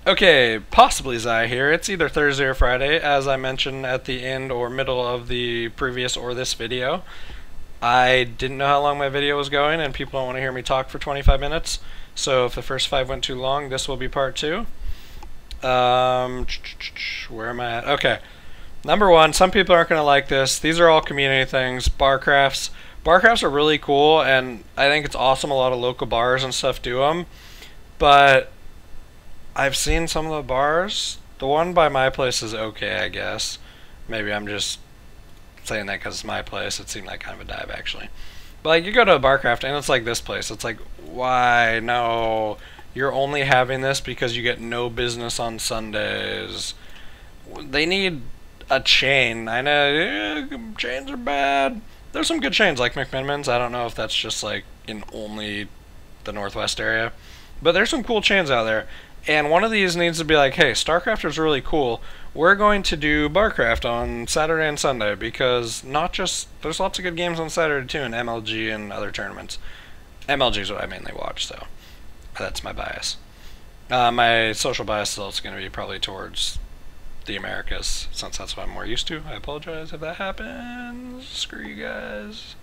Okay, possibly Zai here. It's either Thursday or Friday, as I mentioned at the end or middle of the previous or this video. I didn't know how long my video was going, and people don't want to hear me talk for 25 minutes. So if the first 5 went too long, this will be part 2. Where am I at? Okay. Number 1, some people aren't going to like this. These are all community things. Bar crafts. Bar crafts are really cool, and I think it's awesome a lot of local bars and stuff do them. But I've seen some of the bars. The one by my place is okay, I guess. Maybe I'm just saying that because it's my place. It seemed like kind of a dive, actually. But like, you go to a barcraft and it's like this place. It's like, why? No. You're only having this because you get no business on Sundays. They need a chain. I know chains are bad. There's some good chains like McMiniman's. I don't know if that's just like in only the Northwest area. But there's some cool chains out there. And one of these needs to be like, hey, StarCraft is really cool. We're going to do Barcraft on Saturday and Sunday because there's lots of good games on Saturday too in MLG and other tournaments. MLG is what I mainly watch, so that's my bias. My social bias is also going to be probably towards the Americas, since that's what I'm more used to. I apologize if that happens. Screw you guys.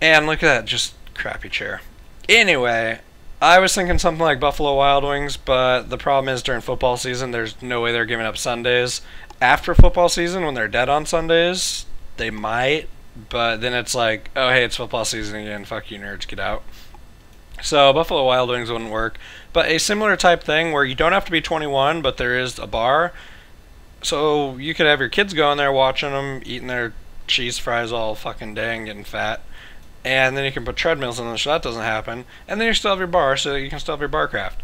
And look at that, just crappy chair. Anyway, I was thinking something like Buffalo Wild Wings, but the problem is during football season, there's no way they're giving up Sundays. After football season, when they're dead on Sundays, they might, but then it's like, oh hey, it's football season again, fuck you nerds, get out. So Buffalo Wild Wings wouldn't work, but a similar type thing where you don't have to be 21, but there is a bar, so you could have your kids going there watching them, eating their cheese fries all fucking day and getting fat. And then you can put treadmills in them so that doesn't happen. And then you still have your bar so that you can still have your bar craft.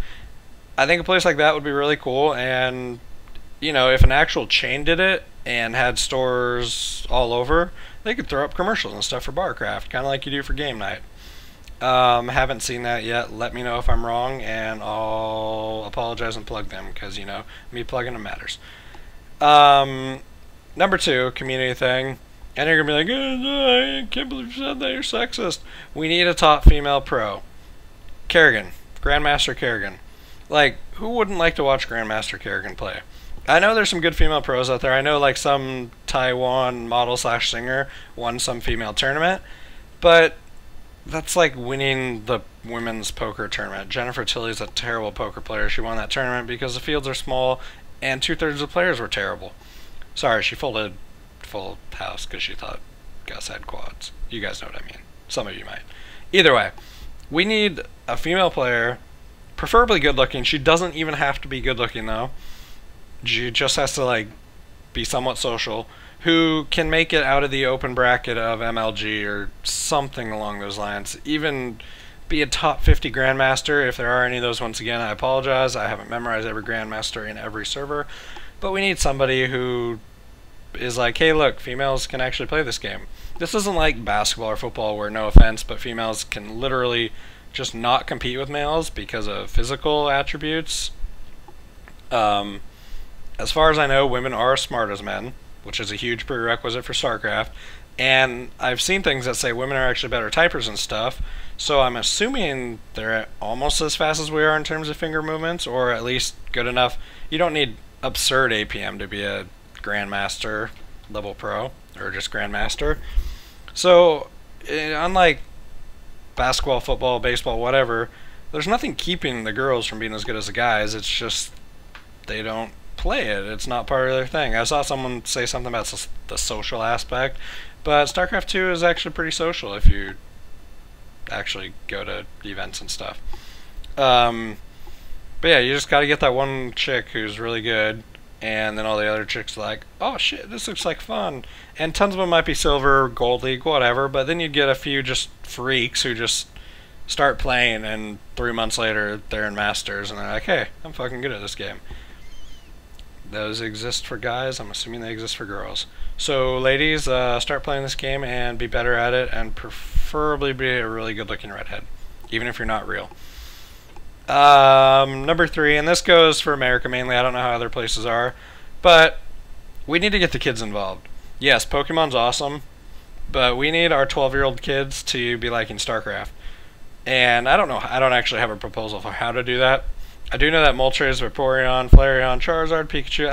I think a place like that would be really cool. And, you know, if an actual chain did it and had stores all over, they could throw up commercials and stuff for bar craft, kind of like you do for game night. Haven't seen that yet. Let me know if I'm wrong, and I'll apologize and plug them, because, you know, me plugging them matters. Number 2, community thing. And you're going to be like, oh, I can't believe you said that, you're sexist. We need a top female pro. Kerrigan. Grandmaster Kerrigan. Like, who wouldn't like to watch Grandmaster Kerrigan play? I know there's some good female pros out there. I know like some Taiwan model/singer won some female tournament. But that's like winning the women's poker tournament. Jennifer Tilley's a terrible poker player. She won that tournament because the fields are small and 2/3 of the players were terrible. Sorry, she folded full house because she thought Gus had quads. You guys know what I mean. Some of you might. Either way, we need a female player, preferably good looking. She doesn't even have to be good looking though. She just has to like be somewhat social, who can make it out of the open bracket of MLG or something along those lines. Even be a top 50 grandmaster if there are any of those. Once again, I apologize. I haven't memorized every grandmaster in every server, but we need somebody who is like, hey look, females can actually play this game. This isn't like basketball or football where, no offense, but females can literally just not compete with males because of physical attributes. As far as I know, women are as smart as men, which is a huge prerequisite for StarCraft. And I've seen things that say women are actually better typers and stuff, so I'm assuming they're almost as fast as we are in terms of finger movements, or at least good enough. You don't need absurd APM to be a Grandmaster level pro, or just Grandmaster. So unlike basketball, football, baseball, whatever, there's nothing keeping the girls from being as good as the guys. It's just they don't play it. It's not part of their thing. I saw someone say something about the social aspect, but StarCraft 2 is actually pretty social if you actually go to events and stuff. But yeah, you just gotta get that one chick who's really good, and then all the other chicks are like, oh shit, this looks like fun. And tons of them might be silver, gold league, whatever, but then you'd get a few just freaks who just start playing, and 3 months later they're in Masters, and they're like, hey, I'm fucking good at this game. Those exist for guys. I'm assuming they exist for girls. So ladies, start playing this game and be better at it, and preferably be a really good looking redhead, even if you're not real. Number 3, and this goes for America mainly, I don't know how other places are, but we need to get the kids involved. Yes, Pokemon's awesome, but we need our 12-year-old kids to be liking StarCraft. And I don't know, I don't actually have a proposal for how to do that. I do know that Moltres, Vaporeon, Flareon, Charizard, Pikachu,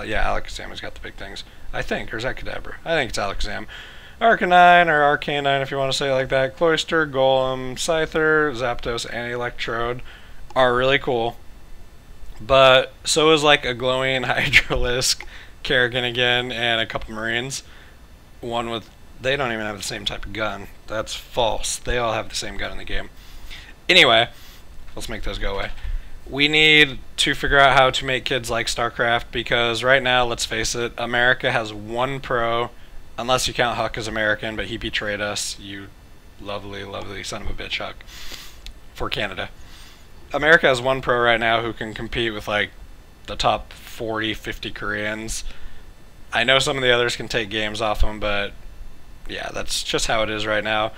yeah, Alakazam has got the big things. I think, or is that Kadabra? I think it's Alakazam. Arcanine, or Arcanine if you want to say it like that, Cloyster, Golem, Scyther, Zapdos, and Electrode are really cool. But so is like a glowing Hydralisk, Kerrigan again, and a couple Marines. One with, they don't even have the same type of gun. That's false. They all have the same gun in the game. Anyway, let's make those go away. We need to figure out how to make kids like StarCraft, because right now, let's face it, America has one pro, unless you count Huck as American, but he betrayed us, you lovely, lovely son of a bitch, Huck, for Canada. America has one pro right now who can compete with like the top 40, 50 Koreans. I know some of the others can take games off them, but yeah, that's just how it is right now.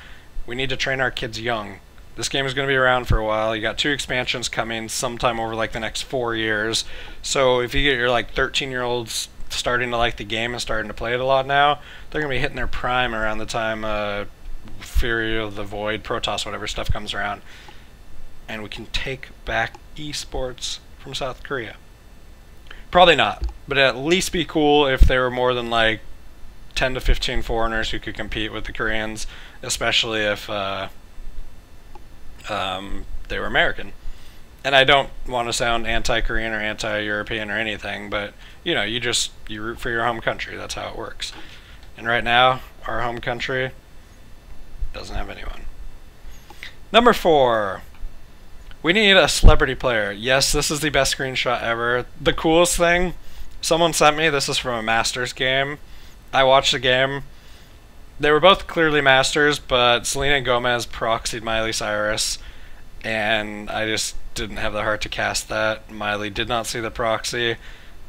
We need to train our kids young. This game is going to be around for a while. You got 2 expansions coming sometime over like the next 4 years. So if you get your like 13-year-olds starting to like the game and starting to play it a lot now, they're going to be hitting their prime around the time Fury of the Void, Protoss, whatever stuff comes around. And we can take back esports from South Korea. Probably not, but it'd at least be cool if there were more than like 10 to 15 foreigners who could compete with the Koreans, especially if they were American. And I don't want to sound anti-Korean or anti-European or anything, but you know, you root for your home country. That's how it works. And right now, our home country doesn't have anyone. Number 4. We need a celebrity player. Yes, this is the best screenshot ever. The coolest thing, someone sent me, this is from a Masters game. I watched the game. They were both clearly Masters, but Selena Gomez proxied Miley Cyrus, and I just didn't have the heart to cast that. Miley did not see the proxy.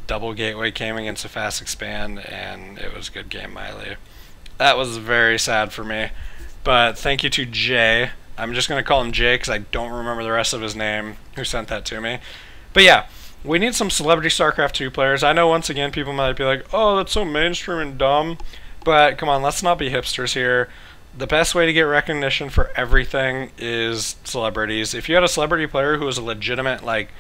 Double Gateway came against a fast expand, and it was a good game, Miley. That was very sad for me, but thank you to Jay. I'm just going to call him Jay because I don't remember the rest of his name, who sent that to me. But yeah, we need some celebrity StarCraft 2 players. I know once again people might be like, oh, that's so mainstream and dumb. But come on, let's not be hipsters here. The best way to get recognition for everything is celebrities. If you had a celebrity player who was a legitimate, like,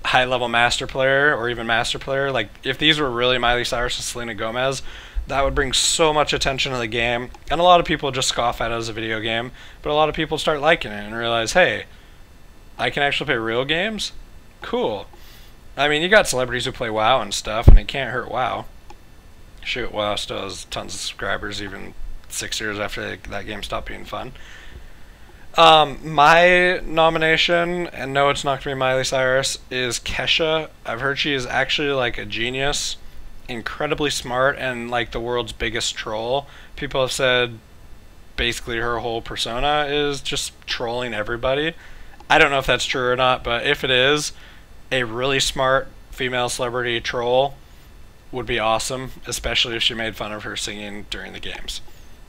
high-level master player or even master player, like, if these were really Miley Cyrus and Selena Gomez, that would bring so much attention to the game, and a lot of people just scoff at it as a video game, but a lot of people start liking it and realize, hey, I can actually play real games? Cool. I mean, you got celebrities who play WoW and stuff, and it can't hurt WoW. Shoot, WoW still has tons of subscribers even 6 years after that game stopped being fun. My nomination, and no, it's not going to be Miley Cyrus, is Kesha. I've heard she is actually like a genius, incredibly smart, and like the world's biggest troll. People have said basically her whole persona is just trolling everybody. I don't know if that's true or not, but if it is, a really smart female celebrity troll would be awesome, especially if she made fun of her singing during the games.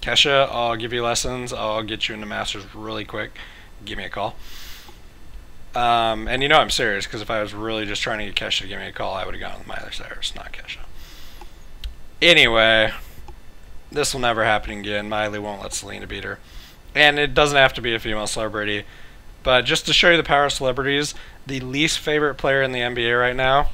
Kesha, I'll give you lessons. I'll get you into Masters really quick. Give me a call. And you know I'm serious, because if I was really just trying to get Kesha to give me a call, I would have gone with Miley Cyrus, not Kesha. Anyway, this will never happen again. Miley won't let Selena beat her. And it doesn't have to be a female celebrity. But just to show you the power of celebrities, the least favorite player in the NBA right now,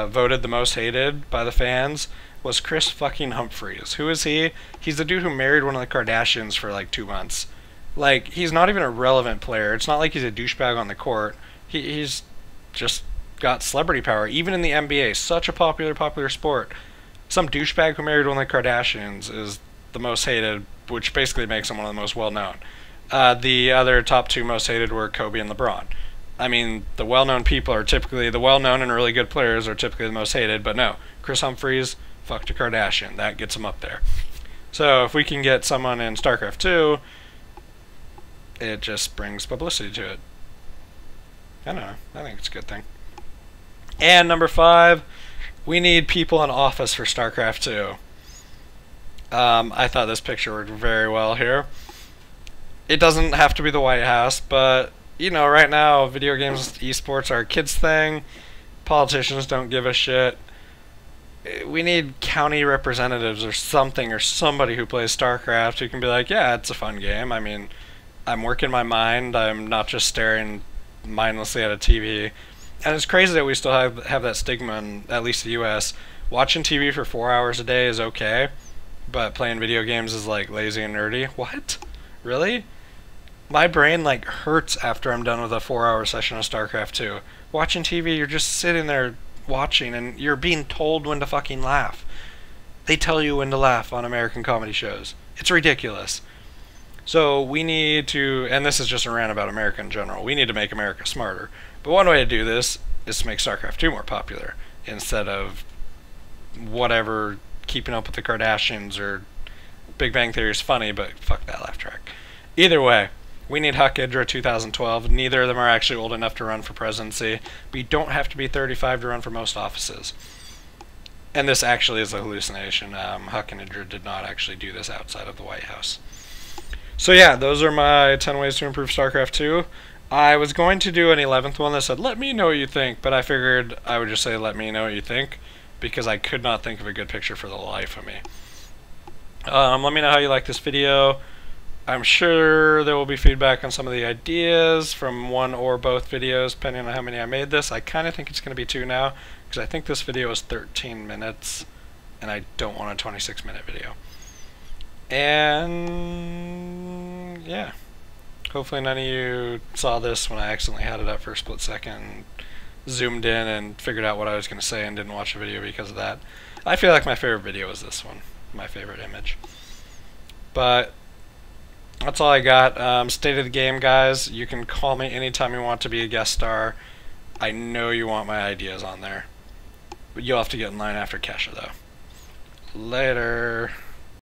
voted the most hated by the fans, was Chris fucking Humphries. Who is he? He's the dude who married one of the Kardashians for like 2 months. Like, he's not even a relevant player. It's not like he's a douchebag on the court. He's just got celebrity power. Even in the NBA, such a popular sport. Some douchebag who married one of the Kardashians is the most hated, which basically makes him one of the most well-known. The other top 2 most hated were Kobe and LeBron. I mean, the well-known people are typically, the well-known and really good players are typically the most hated, but no, Chris Humphries fucked a Kardashian. That gets him up there. So if we can get someone in StarCraft 2, it just brings publicity to it. I don't know. I think it's a good thing. And number 5, we need people in office for StarCraft 2. I thought this picture worked very well here. It doesn't have to be the White House, but, you know, right now, video games, esports are a kid's thing. Politicians don't give a shit. We need county representatives or something, or somebody who plays StarCraft who can be like, yeah, it's a fun game. I mean, I'm working my mind. I'm not just staring mindlessly at a TV. And it's crazy that we still have that stigma in at least the US. Watching TV for 4 hours a day is okay, but playing video games is like lazy and nerdy. What? Really? My brain like hurts after I'm done with a 4-hour session of StarCraft 2. Watching TV, you're just sitting there watching and you're being told when to fucking laugh. They tell you when to laugh on American comedy shows. It's ridiculous. So we need to, and this is just a rant about America in general, we need to make America smarter. But one way to do this is to make StarCraft 2 more popular instead of whatever, Keeping Up with the Kardashians or Big Bang Theory is funny, but fuck that laugh track. Either way, we need Huck Idra 2012. Neither of them are actually old enough to run for presidency. But you don't have to be 35 to run for most offices. And this actually is a hallucination. Huck and Idra did not actually do this outside of the White House. So yeah, those are my 10 ways to improve StarCraft 2. I was going to do an 11th one that said, let me know what you think, but I figured I would just say, let me know what you think, because I could not think of a good picture for the life of me. Let me know how you like this video. I'm sure there will be feedback on some of the ideas from one or both videos, depending on how many I made this. I kind of think it's going to be 2 now, because I think this video is 13 minutes, and I don't want a 26-minute video. And yeah, hopefully none of you saw this when I accidentally had it up for a split second, zoomed in and figured out what I was going to say and didn't watch the video because of that. I feel like my favorite video is this one, my favorite image. But that's all I got. State of the game, guys. You can call me anytime you want to be a guest star. I know you want my ideas on there. But you'll have to get in line after Kesha, though. Later.